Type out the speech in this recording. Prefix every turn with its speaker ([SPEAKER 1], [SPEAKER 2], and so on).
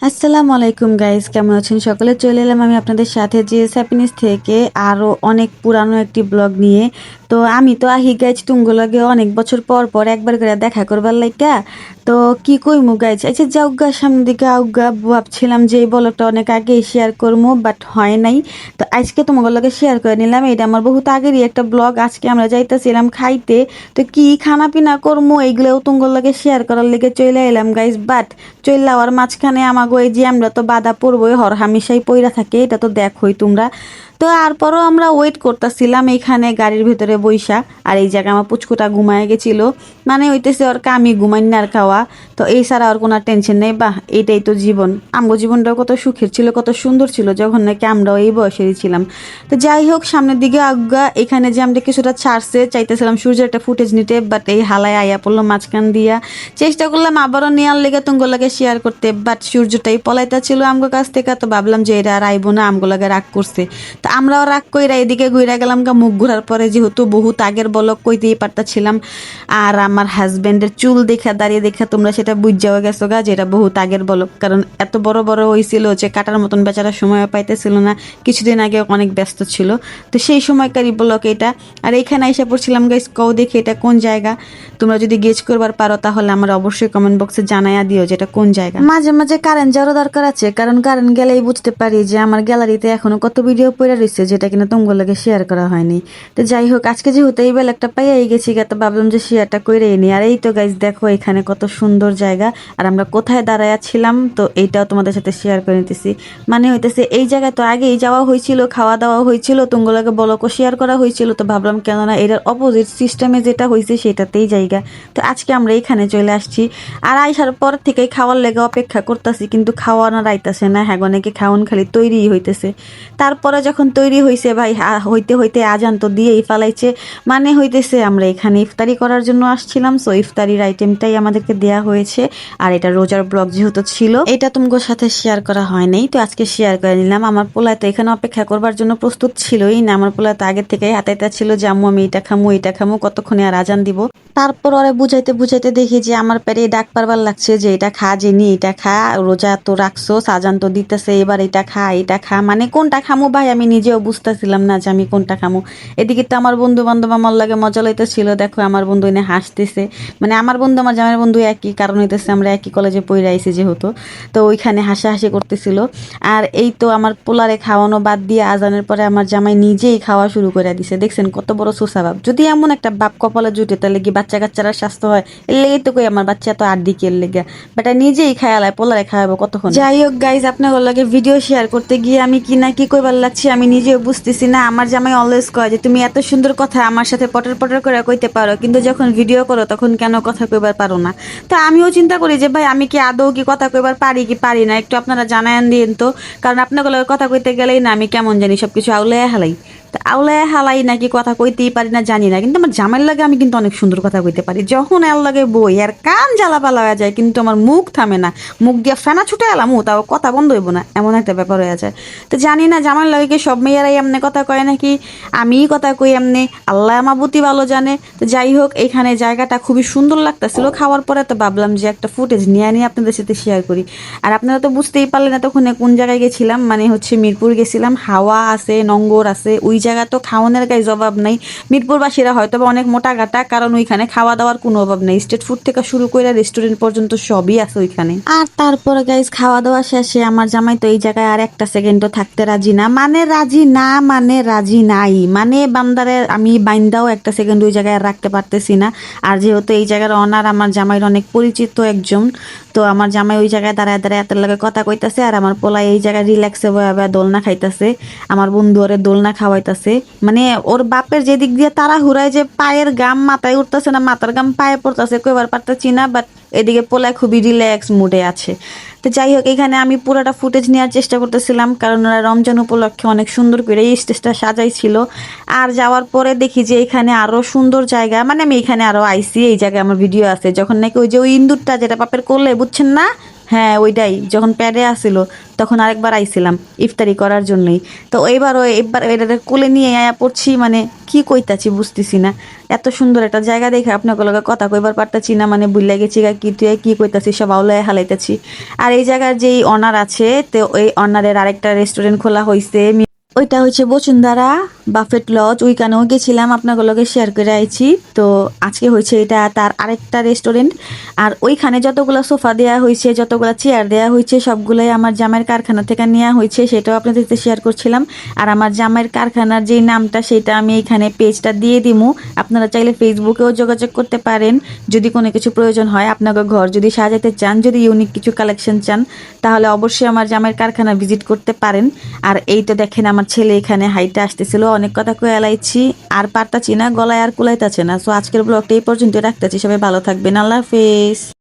[SPEAKER 1] আসসালামু আলাইকুম গাইস, কেমন আছেন সকলে? চলে এলাম আমি আপনাদের সাথে জিএস হ্যাপিনেস থেকে আরও অনেক পুরানো একটি ব্লগ নিয়ে। তো আমি তো আহি গাইজ তুঙ্গ লাগে অনেক বছর পর পর একবার করে দেখা করবার লাইকা। তো কি কইমু গাইজ, আচ্ছা যাওগা সামনের দিকে আউগা ভাবছিলাম যে এই ব্লগটা অনেক আগে শেয়ার করবো, বাট হয় নাই। তো আজকে তোমাদের লগে শেয়ার করে নিলাম। এটা আমার বহুত আগেরই একটা ব্লগ। আজকে আমরা যাইতেছিলাম খাইতে, তো কি খানা পিনা করবো এইগুলোও তোমাদের লগে শেয়ার করার লেগে চলে এলাম গাইজ। বাট চলে যাওয়ার মাঝখানে আমাগো এই যে আমরা তো বাধা পড়বই, হর হামেশাই পইরা থাকে, এটা তো দেখোই তোমরা। তো তারপরও আমরা ওয়েট করতেছিলাম এইখানে গাড়ির ভিতরে বইসা। আর এই জায়গায় আমার পুচকুটা ঘুমায় গেছিল, মানে হইতেছে ওর কামি ঘুমাই আর খাওয়া। তো এই ছাড়া আর কোনো টেনশন নেই। বাহ, এইটাই তো জীবন। আমগো জীবনটাও কত সুখের ছিল, কত সুন্দর ছিল যখন নাকি আমরাও এই বয়সেরই ছিলাম। তো যাই হোক, সামনের দিকে আজ্ঞা। এখানে যে আমরা কিছুটা ছাড়ছে, চাইতেছিলাম সূর্যের একটা ফুটেজ নিতে, বাট এই হালায় আয়া পড়লো মাঝখান দিয়া। চেষ্টা করলাম আবারও নেওয়ার লেগে তুমগুলোকে শেয়ার করতে, বাট সূর্যটাই পলাইতা ছিল আমগো কাছ থেকে। তো ভাবলাম যে এটা আর আইবো না, আমগুলোকে রাগ করছে। তো আমরাও রাগ কইরা এদিকে ঘুরে গেলাম গা। মুখ ঘুরার পরে যেহেতু বহুত আগের বলক কইতেই পারতাছিলাম, আর আমার হাজবেন্ডের চুল দেখা দাঁড়িয়ে দেখা তোমরা সেটা বুঝাও গেছো গা যেটা বহুত আগের বলক। কারণ এত বড় বড় হয়েছিল যে কাটার মতন বেচারা সময় পাইতেছিল না, কিছুদিন আগে অনেক ব্যস্ত ছিল। তো সেই সময়কারই বলক এটা। আর এইখানে এসে পড়ছিলাম গাইস, কও দেখি এটা কোন জায়গা। তোমরা যদি গেজ করবার পারো তাহলে আমার অবশ্যই কমেন্ট বক্সে জানাইয়া দিও যেটা কোন জায়গা। মাঝে মাঝে কারেন্ট যাওয়ারও দরকার আছে, কারণ কারেন্ট গেলেই বুঝতে পারি যে আমার গ্যালারিতে এখনো কত ভিডিও পড়ে রয়েছে যেটা কিনা তোমাগুলোকে শেয়ার করা হয়নি। তো যাই হোক, আজকে যেহেতু এই বেলা একটা পাইয়াই গেছি গা, তো ভাবলাম যে শেয়ারটা করেই নি। আর এই তো গাইজ দেখো এখানে কত সুন্দর জায়গা, আর আমরা কোথায় দাঁড়াইয়া ছিলাম তো এইটাও তোমাদের সাথে শেয়ার করে নিতেছি। মানে হইতেছে এই জায়গায় তো আগেই যাওয়া হয়েছিল, খাওয়া দাওয়া হয়েছিল, তোমাগুলোকে বলকও শেয়ার করা হয়েছিল। তো ভাবলাম কেননা এটার অপোজিট সিস্টেমে যেটা হয়েছে সেটাতেই জায়গা। তো আজকে আমরা এখানে চলে আসছি। আর আইসার পর থেকেই খাওয়ার লেগে অপেক্ষা করতেছি, কিন্তু খাওয়া না রাইতেছে না। হ্যাঁ, নাকি খাওয়ান খালি তৈরি হইতেছে। তারপরে যখন তৈরি হয়েছে ভাই, হইতে হইতে আজান তো দিয়েই ফেলাইছে। মানে হইতেছে আমরা এখানে ইফতারি করার জন্য আসছিলাম, সো ইফতারির আইটেমটাই আমাদেরকে দেয়া হয়েছে। আর এটা রোজার ব্লগ যেহেতু ছিল, এটা তোমার সাথে শেয়ার করা হয় নাই, তো আজকে শেয়ার করে নিলাম। আমার পোলা তো এখানে অপেক্ষা করবার জন্য প্রস্তুত ছিলই না। আমার পোলা তো আগের থেকেই হাতাইতা ছিল যে আম্মু আমি এটা খামু এটা খামু, কতক্ষণে আর আজান দিব। তারপর ওরা বুঝাইতে বুঝাইতে দেখি যে আমার পেটে ডাক পারবার লাগছে যে এটা খা জেনি, এটা খা, রোজা তো রাখছো, সাজান তো দিতেছে, এবার এটা খা এটা খা। মানে কোনটা খামু ভাই আমি নিজেও বুঝতেছিলাম না যে আমি কোনটা খামু। এদিকে তো আমার বন্ধু বান্ধব আমার লাগে মজা লইতেছিল। দেখো আমার বন্ধু এনে হাসতেছে। মানে আমার বন্ধু আমার জামাইয়ের বন্ধু একই, কারণ হইতেছে আমরা একই কলেজে পড়ে আইছি যেহেতু। তো ওইখানে হাসাহাসি করতেছিল। আর এই তো আমার পোলারে খাওয়ানো বাদ দিয়ে আজানের পরে আমার জামাই নিজেই খাওয়া শুরু করে দিছে। দেখছেন কত বড় সুসাবাব। যদি এমন একটা বাপ কপালে জুটে তাহলে কি বাচ্চা কাচ্চারা স্বাস্থ্য হয়? এর লেগে তো কই আমার বাচ্চা তো আর দিকে এর লেগে বেটা নিজেই খায়ালায়, পোলারে খাওয়াবো কতক্ষণ। যাই হোক গাইজ, আপনার লাগে ভিডিও শেয়ার করতে গিয়ে আমি কি না কি কইবার লাগছি আমি নিজেও বুঝতেছি না। আমার জামাই অলওয়েজ কয় যে তুমি এত সুন্দর কথা আমার সাথে পটর পটর করে কইতে পারো, কিন্তু যখন ভিডিও করো তখন কেন কথা কইবার পারো না। তো আমিও চিন্তা করি যে ভাই আমি কি আদৌ কি কথা কইবার পারি কি পারি না, একটু আপনারা জানায়েন দিন তো। কারণ আপনার লগে কথা কইতে গেলেই না আমি কেমন জানি সবকিছু আউলায় হালাই। তা আউলায় হালাই নাকি কথা কইতেই পারি না জানি না, কিন্তু আমার জামাইয়ের লাগে আমি কিন্তু অনেক সুন্দর কথা কইতে পারি। যখন এর লাগে বই আর কান জ্বালাপালা হয়ে যায়, কিন্তু আমার মুখ থামে না। মুখ দিয়ে ফেনা ছুটে এলাম, তাও কথা বন্ধ হইব না, এমন একটা ব্যাপার হয়ে যায়। তো জানি না জামাইয়ের লাগে কি সব মেয়েরাই এমনি কথা কয় নাকি আমিই কথা কই এমনি, আল্লাহ মাবুতি ভালো জানে। তো যাই হোক, এখানে জায়গাটা খুবই সুন্দর লাগতেছিল খাওয়ার পরে। তো ভাবলাম যে একটা ফুটেজ নিয়ে নিয়ে আপনাদের সাথে শেয়ার করি। আর আপনারা তো বুঝতেই পারলেন তখন কোন জায়গায় গেছিলাম। মানে হচ্ছে মিরপুর গেছিলাম। হাওয়া আছে, নঙ্গর আছে, ওই জায়গা তো খাওয়ানোর গায়ে জবাব নাই। মিরপুরবাসীরা হয়তো অনেক মোটা গাটা, কারণ ওইখানে খাওয়া দাওয়ার কোনো অভাব নেই। স্ট্রিট ফুড থেকে শুরু করে রেস্টুরেন্ট পর্যন্ত সবই আছে ওইখানে। আর তারপরে গাইজ খাওয়া দাওয়া শেষে আমার জামাই তো এই জায়গায় আর একটা সেকেন্ডও থাকতে রাজি না। মানে রাজি না, মানে রাজি নাই। মানে বান্দারে আমি বাইন্দাও একটা সেকেন্ড ওই জায়গায় আর রাখতে পারতেছি না। আর যেহেতু এই জায়গার অনার আমার জামাইয়ের অনেক পরিচিত একজন, তো আমার জামাই ওই জায়গায় দাঁড়ায় দাঁড়ায় এত লাগে কথা কইতাছে, আর আমার পোলাই এই জায়গায় রিল্যাক্সে বয়ে দোলনা খাইতাছে। আমার বন্ধু ওরে দোলনা খাওয়াইতাছে। মানে ওর বাপের যেদিক দিয়ে তারা হুরায় যে পায়ের গাম মাথায় উঠতেছে না, মাথার গাম পায়ে পড়তেছে কইবার পারতেছি না। বাট এদিকে পোলায় খুবই রিল্যাক্স মুডে আছে। তো যাই হোক, এখানে আমি পুরোটা ফুটেজ নেওয়ার চেষ্টা করতেছিলাম, কারণ ওরা রমজান উপলক্ষে অনেক সুন্দর করে এই স্টেজটা সাজাইছিল। আর যাওয়ার পরে দেখি যে এখানে আরো সুন্দর জায়গা, মানে আমি এখানে আরো আইসি, এই জায়গায় আমার ভিডিও আছে যখন নাকি ওই যে ওই ইন্দুরটা যেটা পাপের করলে বুঝছেন না, হ্যাঁ ওইটাই যখন প্যাডে আসিল তখন আরেকবার আইছিলাম ইফতারি করার জন্যই। তো এবার এটা কোলে নিয়ে আয়া পড়ছি, মানে কি কইতাছি বুঝতেছি না। এত সুন্দর একটা জায়গা দেখে আপনাকে লগে কথা কইবার পারতাছি না, মানে ভুলে গেছি কি তুই কি কইতাছি, সব আউলায় হালাইতাছি। আর এই জায়গার যেই অনার আছে, তো ওই অনারের আরেকটা রেস্টুরেন্ট খোলা হয়েছে, ওইটা হচ্ছে বসুন্ধরা বাফেট লজ। ওইখানেও গেছিলাম, আপনাদের লগে শেয়ার করে আইছি। তো আজকে হয়েছে এটা তার আরেকটা রেস্টুরেন্ট। আর ওইখানে যতগুলো সোফা দেওয়া হয়েছে, যতগুলো চেয়ার দেওয়া হয়েছে, সবগুলোই আমার জামাইয়ের কারখানা থেকে নেওয়া হয়েছে, সেটাও আপনাদের সাথে শেয়ার করছিলাম। আর আমার জামাইয়ের কারখানার যে নামটা, সেটা আমি এখানে পেজটা দিয়ে দিমু। আপনারা চাইলে ফেসবুকেও যোগাযোগ করতে পারেন যদি কোনো কিছু প্রয়োজন হয়, আপনাদের ঘর যদি সাজাতে চান, যদি ইউনিক কিছু কালেকশন চান, তাহলে অবশ্যই আমার জামাইয়ের কারখানা ভিজিট করতে পারেন। আর এই তো দেখেন আমার ছেলে এখানে হাইটে আসতেছিল, অনেক কথা কয়ে এলাইছি, আর পারতাছি না, গলায় আর কুলাইতাছে না। সো আজকের ব্লগটা এই পর্যন্ত রাখতেছি। সবাই ভালো থাকবেন, আল্লাহ হাফেজ।